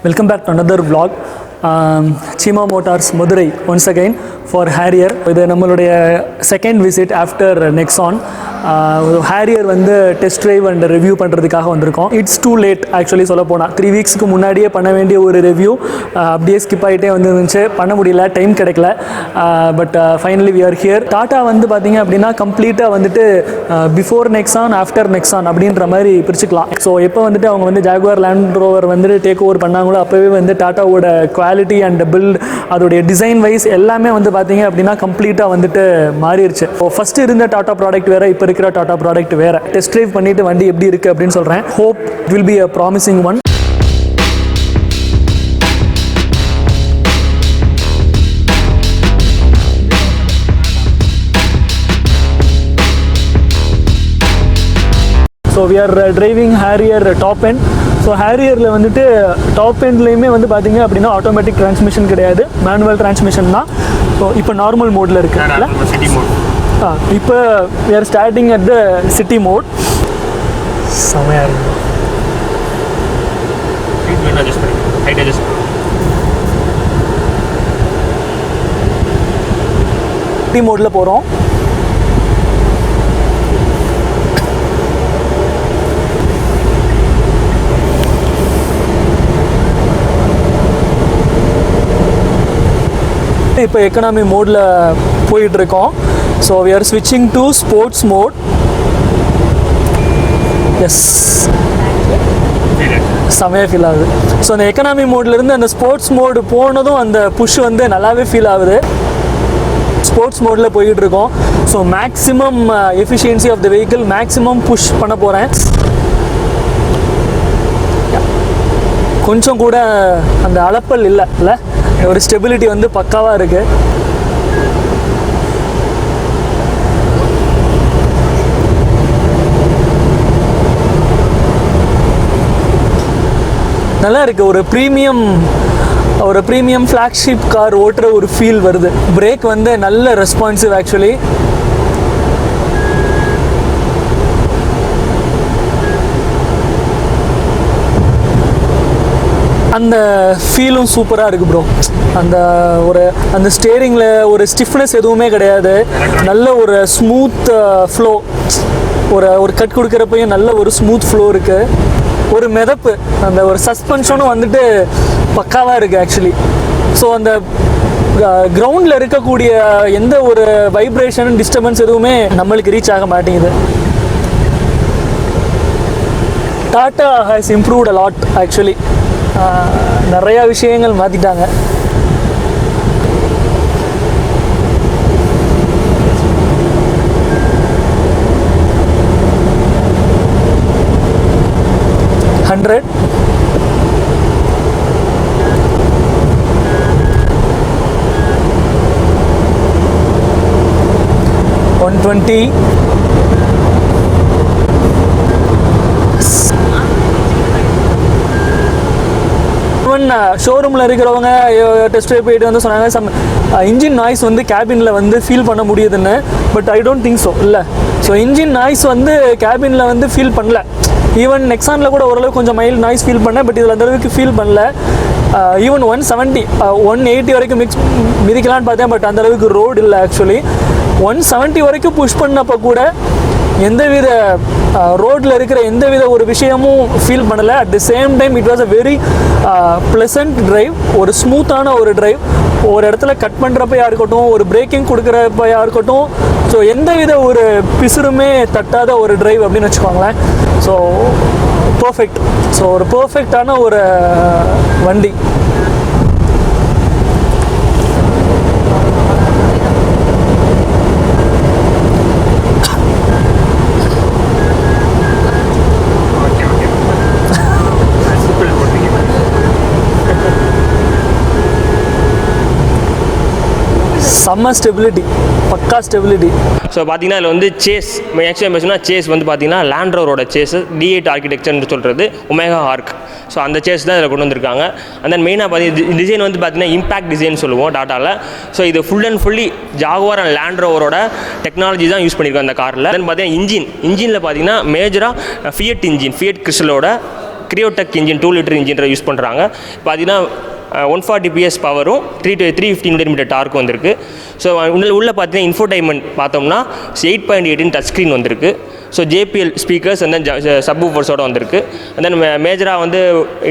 Welcome back to another vlog. Chima Motors Madurai once again for Harrier. இது நம்மளுடைய second visit after Nexon. Harrier வந்து test drive and review பண்ணுறதுக்காக வந்திருக்கோம். It's too late actually சொல்ல போனால் 3 வீக்ஸ்க்கு முன்னாடியே பண்ண வேண்டிய ஒரு ரிவ்யூ அப்படியே ஸ்கிப் ஆகிட்டே வந்துருந்துச்சு, பண்ண முடியல, டைம் கிடைக்கல. But finally we are here. Tata வந்து பார்த்திங்க அப்படின்னா கம்ப்ளீட்டாக வந்துட்டு பிஃபோர் நெக்ஸான் ஆஃப்டர் நெக்ஸான் அப்படின்ற மாதிரி பிரிச்சுக்கலாம். ஸோ எப்போ வந்துட்டு அவங்க வந்து ஜாகுவார் லேண்ட் ரோவர் வந்துட்டு டேக் ஓவர் பண்ணாங்களோ அப்போவே வந்து டாட்டாவோட குவாலிட்டி அண்ட் பில்ட், அதோடைய டிசைன் வைஸ் எல்லாமே வந்து பார்த்தீங்க அப்படின்னா கம்ப்ளீட்டாக வந்துட்டு மாறிடுச்சு. இப்போ ஃபஸ்ட்டு இருந்த டாட்டா ப்ராடக்ட் வேறு, இப்போ இருக்கிற டாட்டா ப்ராடக்ட் வேறு. டெஸ்ட் ட்ரைவ் பண்ணிவிட்டு வண்டி எப்படி இருக்குது அப்படின்னு சொல்கிறேன். Hope will be a promising one. So we are driving Harrier top end. So ஹேரியரில் வந்துட்டு டாப் எண்ட்லேயுமே வந்து பார்த்தீங்க அப்படின்னா ஆட்டோமேட்டிக் டிரான்ஸ்மிஷன் கிடையாது, மேனுவல் டிரான்ஸ்மிஷன் தான். ஸோ இப்போ நார்மல் மோடில் இருக்குல்ல, சிட்டி மோட். இப்போ we are starting at the city mode. செமையாக இருக்கும். சிட்டி மோடில் போகிறோம். இப்போ எக்கனாமி மோடில் போயிட்டுருக்கோம். ஸோ வி ஆர் ஸ்விட்சிங் டு ஸ்போர்ட்ஸ் மோட். எஸ், செமையாக ஃபீல் ஆகுது. ஸோ அந்த எக்கனாமி மோட்லேருந்து அந்த ஸ்போர்ட்ஸ் மோடு போனதும் அந்த புஷ் வந்து நல்லாவே ஃபீல் ஆகுது. ஸ்போர்ட்ஸ் மோடில் போயிட்டுருக்கோம். So maximum efficiency of the vehicle, maximum push பண்ண போகிறேன். கொஞ்சம் கூட அந்த அளப்பல் இல்லை, ஒரு ஸ்டெபிலிட்டி வந்து பக்காவாக இருக்குது. நல்லா இருக்குது. ஒரு ப்ரீமியம் ஃப்ளாக்ஷிப் கார் ஓட்டுற ஒரு ஃபீல் வருது. பிரேக் வந்து நல்ல ரெஸ்பான்சிவ் ஆக்சுவலி. அந்த ஃபீலும் சூப்பராக இருக்குது ப்ரோ. அந்த ஸ்டேரிங்கில் ஒரு ஸ்டிஃப்னஸ் எதுவுமே கிடையாது. நல்ல ஒரு ஸ்மூத் ஃப்ளோ, ஒரு கட் கொடுக்குறப்பையும் நல்ல ஒரு ஸ்மூத் ஃப்ளோ இருக்குது. ஒரு மிதப்பு, அந்த ஒரு சஸ்பென்ஷனும் வந்துட்டு பக்காவாக இருக்குது ஆக்சுவலி. ஸோ அந்த கிரவுண்டில் இருக்கக்கூடிய எந்த ஒரு வைப்ரேஷன், டிஸ்டர்பன்ஸ் எதுவுமே நம்மளுக்கு ரீச் ஆக மாட்டேங்குது. Tata has improved a lot actually. நிறையா விஷயங்கள் மாற்றிட்டாங்க. $100 $120 ஷோரூமில் இருக்கிறவங்க டெஸ்ட் ட்ரைவ் போயிட்டு வந்து சொன்னாங்க இன்ஜின் நாய்ஸ் வந்து கேபினில் வந்து ஃபீல் பண்ண முடியுதுன்னு. But I don't think so. இல்லை, ஸோ இன்ஜின் நாய்ஸ் வந்து கேபினில் வந்து ஃபீல் பண்ணல. ஈவன் நெக்ஸானில் கூட ஓரளவுக்கு கொஞ்சம் மைல்டு நாய்ஸ் ஃபீல் பண்ணேன், பட் இதில் அந்தளவுக்கு ஃபீல் பண்ணல. ஈவன் 170 180 வரைக்கும் மிதிக்கலான்னு பார்த்தேன், பட் அந்தளவுக்கு ரோடு இல்லை ஆக்சுவலி. 170 வரைக்கும் புஷ் பண்ணப்போ கூட எந்தவித ரோட்டில் இருக்கிற எந்தவித ஒரு விஷயமும் ஃபீல் பண்ணலை. At the same time it was a very pleasant drive, ஒரு ஸ்மூத்தான ஒரு ட்ரைவ். ஒரு இடத்துல கட் பண்ணுறப்பையா இருக்கட்டும், ஒரு பிரேக்கிங் கொடுக்குறப்பையா இருக்கட்டும், ஸோ எந்தவித ஒரு பிசுறுமே தட்டாத ஒரு ட்ரைவ் அப்படின்னு வச்சுக்கோங்களேன். So perfect. ஸோ ஒரு பர்ஃபெக்டான ஒரு வண்டி. செம்ம ஸ்டெபிலிட்டி, பக்கா ஸ்டெபிலிட்டி. ஸோ பார்த்தீங்கன்னா இதில் வந்து சேஸ் ஆக்சுவலாக பேசுனா சேஸ் வந்து பார்த்தீங்கன்னா லேண்ட் ரோவரோட சேஸ் D8 ஆர்கிடெக்சர்னு சொல்கிறது ஒமேகா ஆர்க். ஸோ அந்த சேஸ் தான் இதில் கொண்டு வந்திருக்காங்க. அண்ட் தென் மெயினாக பார்த்தீங்கன்னா டிசைன் வந்து பார்த்தீங்கன்னா இம்பாக்ட் டிசைன் சொல்லுவோம் டாட்டாவில். ஸோ இது full and fully Jaguar and Land ரோவரோட டெக்னாலஜி தான் யூஸ் பண்ணியிருக்கோம் அந்த காரில். தென் பார்த்தீங்கன்னா இன்ஜினில் பார்த்தீங்கன்னா மேஜராக ஃபியட் இன்ஜின், ஃபியட் கிறிஸ்டலோட Kryotec engine 2 litre engine use பண்ணுறாங்க. பார்த்தீங்கன்னா 140 PS பவரும் 350 Nm டார்க் வந்திருக்கு. ஸோ உள்ள பார்த்தீங்கன்னா இன்ஃபோடைன்மெண்ட் பார்த்தோம்னா 8.8 டச் ஸ்க்ரீன் வந்திருக்கு. So JBL speakers and then சப்வூஃபர்ஸோட வந்திருக்கு. அண்ட் தென் மேஜராக வந்து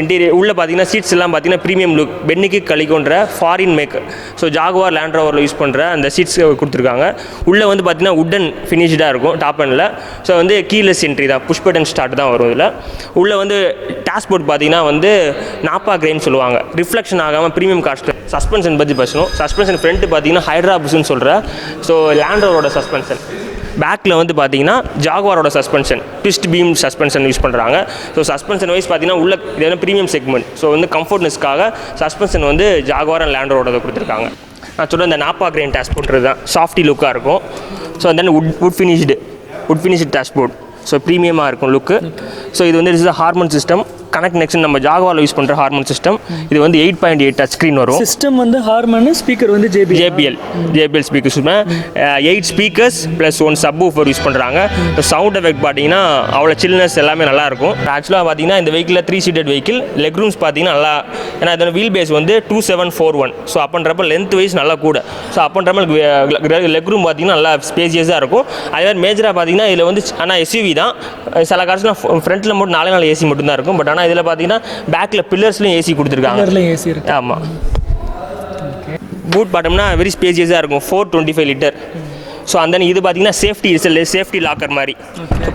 இன்டீரியர் உள்ளே பார்த்தீங்கன்னா சீட்ஸ் எல்லாம் பார்த்தீங்கன்னா ப்ரீமியம் லுக் பென்னிக்கு கலிகோன்ற foreign make. So Jaguar Land ரோவரில் யூஸ் பண்ணுற அந்த சீட்ஸ் கொடுத்துருக்காங்க. உள்ளே வந்து பார்த்தீங்கன்னா உட்டன் ஃபினிஷ்டாக இருக்கும் டாப் அண்டில். ஸோ வந்து கீலெஸ் என்ட்ரி தான், புஷ் பட்டன் ஸ்டார்ட் தான் வரும் இதில். உள்ளே வந்து டேஷ்போர்ட் பார்த்தீங்கன்னா வந்து நாப்பா கிரெயின் சொல்லுவாங்க, ரிஃப்ளெக்ஷன் ஆகாமல் ப்ரீமியம் காஸ்ட். சஸ்பென்ஷன் பற்றி பேசணும். சஸ்பென்ஷன் ஃப்ரண்ட்டு பார்த்தீங்கன்னா ஹைட்ராபுஸ்ன்னு சொல்கிற ஸோ லேண்ட் ரோவரோட சஸ்பென்ஷன். பேக்கில் வந்து பார்த்தீங்கன்னா ஜாகுவாரோட suspension twist beam suspension use பண்ணுறாங்க. ஸோ சஸ்பென்ஷன் வைஸ் பார்த்தீங்கன்னா உள்ள இது ப்ரீமியம் செக்மெண்ட். ஸோ வந்து கம்ஃபர்ட்னஸ்க்காக சஸ்பென்ஷன் வந்து ஜாகுவார் அண்ட் லேண்ட் ரோவோட கொடுத்துருக்காங்க. நான் சொல்ல இந்த நாப்பா கிரெயின் டேஷ்போர்ட் தான் சாஃப்டி லுக்காக இருக்கும். So then wood finished dashboard. So ப்ரீமியமாக இருக்கும் லுக்கு. ஸோ இது வந்து is Harman system connect next நம்ம ஜாகுவாரில் யூஸ் பண்ணுற ஹார்மோன் சிஸ்டம். இது வந்து 8.8 டச் ஸ்க்ரீன் வரும். சிஸ்டம் வந்து ஹார்மோன், ஸ்பீக்கர் வந்து JBL speakers 8 speakers plus 1 subwoofer use பண்ணுறாங்க. சவுண்ட் எஃபெக்ட் பார்த்தீங்கன்னா அவ்வளோ சில்னஸ் எல்லாமே நல்லாயிருக்கும். ஆக்சுவலாக பார்த்தீங்கன்னா இந்த வெஹிக்கிளில் 3 சீட்டட் வெஹிக்கிள். லெக் ரூம்ஸ் பார்த்தீங்கன்னா நல்லா, ஏன்னா இதோட வீல் பேஸ் வந்து 2741. ஸோ அப்படின்றப்ப லென்த் வைஸ் நல்லா கூட. ஸோ அப்படின்றப்ப லெக் ரூம் பார்த்தீங்கன்னா நல்லா ஸ்பேசியஸாக இருக்கும். அதே மாதிரி மேஜராக பார்த்தீங்கன்னா இதில் வந்து ஆனால் SUV தான். சில கார்ஸ்லாம் ஃப்ரண்ட்டில் மட்டும் 4 AC மட்டும்தான் இருக்கும். பட் ஆனால் இதில் பார்த்தீங்கன்னா பேக்கில் பில்லர்ஸ்லையும் AC கொடுத்துருக்காங்க. ஆமாம். பூட் பார்த்தோம்னா வெரி ஸ்பேசியஸாக இருக்கும், 425 லிட்டர். ஸோ அந்த இது பார்த்தீங்கன்னா சேஃப்டி லாக்கர் மாதிரி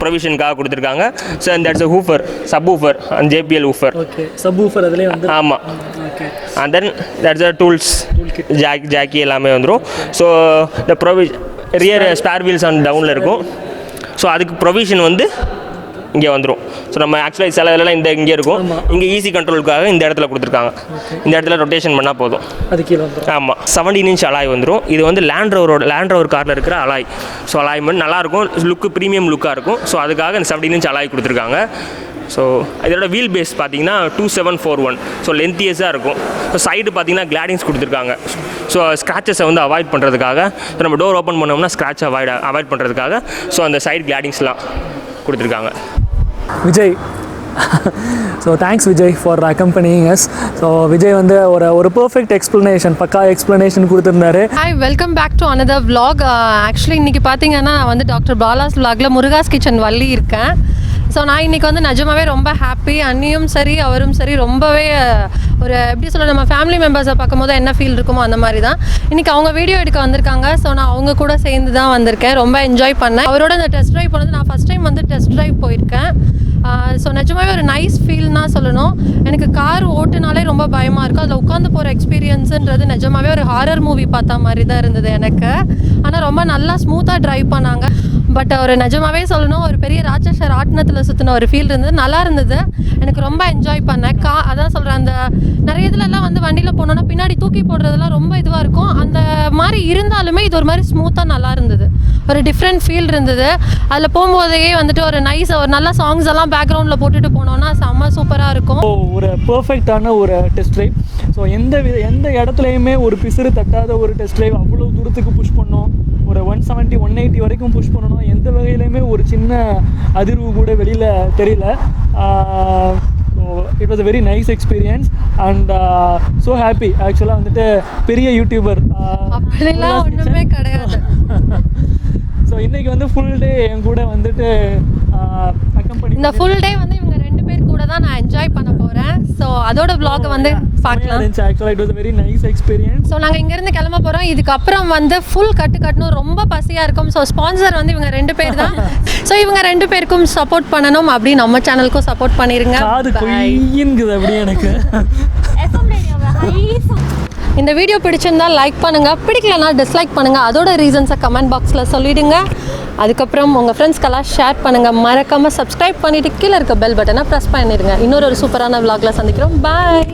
ப்ரொவிஷனுக்காக கொடுத்துருக்காங்க. So and that's woofer, subwoofer and JBL woofer. Okay, subwoofer அதிலே வந்து. ஆமாம். And then that's tools, jack எல்லாமே வந்துடும். ஸோ இந்த ரியர் ஸ்பேர் வீல்ஸ் அண்ட் டவுனில் இருக்கும். ஸோ அதுக்கு ப்ரொவிஷன் வந்து இங்கே வந்துடும். ஸோ நம்ம ஆக்சுவலாக சில இதெல்லாம் இங்கே இருக்கும். இங்கே ஈஸி கண்ட்ரோலுக்காக இந்த இடத்துல கொடுத்துருக்காங்க. இந்த இடத்துல ரொட்டேஷன் பண்ணால் போதும். அது கீழே வந்துடும். ஆமாம். 17 இன்ச் அலாய் வந்துடும். இது வந்து லேண்ட் ரோவர் காரில் இருக்கிற அலாய். ஸோ அலாய்மெண்ட் நல்லாயிருக்கும், லுக்கு ப்ரீமியம் லுக்காக இருக்கும். ஸோ அதுக்காக இந்த 17 இன்ச் அலாய் கொடுத்துருக்காங்க. ஸோ இதோட வீல் பேஸ் பார்த்தீங்கன்னா 2741. ஸோ லென்த்தியஸாக இருக்கும். ஸோ சைடு பார்த்தீங்கன்னா கிளாடிங்ஸ் கொடுத்துருக்காங்க. ஸோ ஸ்க்ராச்சஸை வந்து அவாய்ட் பண்ணுறதுக்காக, நம்ம டோர் ஓப்பன் பண்ணோம்னா ஸ்க்ராட்ச் அவாய்ட் பண்ணுறதுக்காக ஸோ அந்த சைடு கிளாடிங்ஸ்லாம் கொடுத்துருக்காங்க. Vijay, so thanks Vijay for accompanying us. So Vijay வந்து ஒரு பர்ஃபெக்ட் எக்ஸ்ப்ளனேஷன், பக்கா எக்ஸ்ப்ளனேஷன் கொடுத்துருந்தாரு. Hi, welcome back to another vlog. Actually இன்றைக்கி பார்த்தீங்கன்னா நான் வந்து டாக்டர் பாலாஸ் vlogல முருகாஸ் கிச்சன் வள்ளி இருக்கேன். ஸோ நான் இன்றைக்கி வந்து நிஜமாவே ரொம்ப ஹாப்பி. அண்ணியும் சரி அவரும் சரி ரொம்பவே ஒரு எப்படி சொல்ல, நம்ம ஃபேமிலி மெம்பர்ஸை பார்க்கும்போது என்ன ஃபீல் இருக்குமோ அந்த மாதிரி தான். இன்றைக்கி அவங்க வீடியோ எடுக்க வந்திருக்காங்க. ஸோ நான் அவங்க கூட சேர்ந்து தான் வந்திருக்கேன். ரொம்ப என்ஜாய் பண்ணேன். அவரோட அந்த டெஸ்ட் ட்ரைவ் போனது நான் ஃபஸ்ட் டைம் வந்து டெஸ்ட் ட்ரைவ் போயிருக்கேன். ஸோ நிஜமாவே ஒரு நைஸ் ஃபீல்னா சொல்லணும். எனக்கு கார் ஓட்டுனாலே ரொம்ப பயமாக இருக்கும். அதில் உட்காந்து போகிற எக்ஸ்பீரியன்ஸுன்றது நிஜமாவே ஒரு ஹாரர் மூவி பார்த்தா மாதிரி தான் இருந்தது எனக்கு. ஆனால் ரொம்ப நல்லா ஸ்மூத்தாக ட்ரைவ் பண்ணாங்க. பட் ஒரு நிஜமாவே சொல்லணும், ஒரு பெரிய ராட்சச ராட்டினத்தில் சுற்றின ஒரு ஃபீல் இருந்தது. நல்லா இருந்தது, எனக்கு ரொம்ப என்ஜாய் பண்ணேன். அதான் சொல்கிறேன், அந்த நிறைய இதுலலாம் வந்து வண்டியில் போனோன்னா பின்னாடி தூக்கி போடுறதுலாம் ரொம்ப இதுவாக இருக்கும். அந்த மாதிரி இருந்தாலுமே இது ஒரு மாதிரி ஸ்மூத்தாக நல்லா இருந்தது. ஒரு டிஃப்ரெண்ட் ஃபீல் இருந்தது. அதில் போகும்போதே வந்துட்டு ஒரு நல்ல சாங்ஸ் எல்லாம் பேக்ரவுண்டில் போட்டுட்டு போனோன்னா செம்ம சூப்பராக இருக்கும். ஒரு பர்ஃபெக்டான ஒரு டெஸ்ட் ட்ரைவ். ஸோ எந்த இடத்துலையுமே ஒரு பிசுறு தட்டாத ஒரு டெஸ்ட் ட்ரைவ். அவ்வளோ தூரத்துக்கு புஷ் பண்ணோம். ஒரு 170 180 வரைக்கும் புஷ் பண்ணணும். எந்த வகையிலையுமே ஒரு சின்ன அதிர்வு கூட வெளியில் தெரியல. It was a very nice experience and so happy. ஆக்சுவலாக வந்துட்டு பெரிய யூடியூபர் அப்படிலாம் ஒன்றுமே கிடையாது. ஸோ இன்றைக்கி வந்து ஃபுல் டே என் கூட வந்துட்டு இந்த ஃபுல் டே வந்து இவங்க 2 பேர் கூட தான் நான் என்ஜாய் பண்ண போகிறேன். ஸோ அதோட vlog வந்து பார்க்கலாம். ஆக்சுவலாக it was very nice experience. So நாங்கள் இங்கேருந்து கிளம்ப போகிறோம். இதுக்கப்புறம் வந்து ஃபுல் கட்டணும், ரொம்ப பசியாக இருக்கும். ஸோ ஸ்பான்சர் வந்து இவங்க 2 பேர் தான். ஸோ இவங்க 2 பேருக்கும் சப்போர்ட் பண்ணணும். அப்படி நம்ம சேனலுக்கும் சப்போர்ட் பண்ணிடுங்க. அப்படியே எனக்கு இந்த வீடியோ பிடிச்சிருந்தா லைக் பண்ணுங்கள், பிடிக்கலனா டிஸ்லைக் பண்ணுங்கள். அதோட ரீசன்ஸை கமெண்ட் பாக்ஸில் சொல்லிவிடுங்க. அதுக்கப்புறம் உங்கள் ஃப்ரெண்ட்ஸ்க்கெல்லாம் ஷேர் பண்ணுங்கள். மறக்காமல் சப்ஸ்கிரைப் பண்ணிவிட்டு கீழே இருக்க பெல் பட்டனை ப்ரெஸ் பண்ணிடுங்க. இன்னொரு சூப்பரான vlogல சந்திக்கிறோம். பாய்.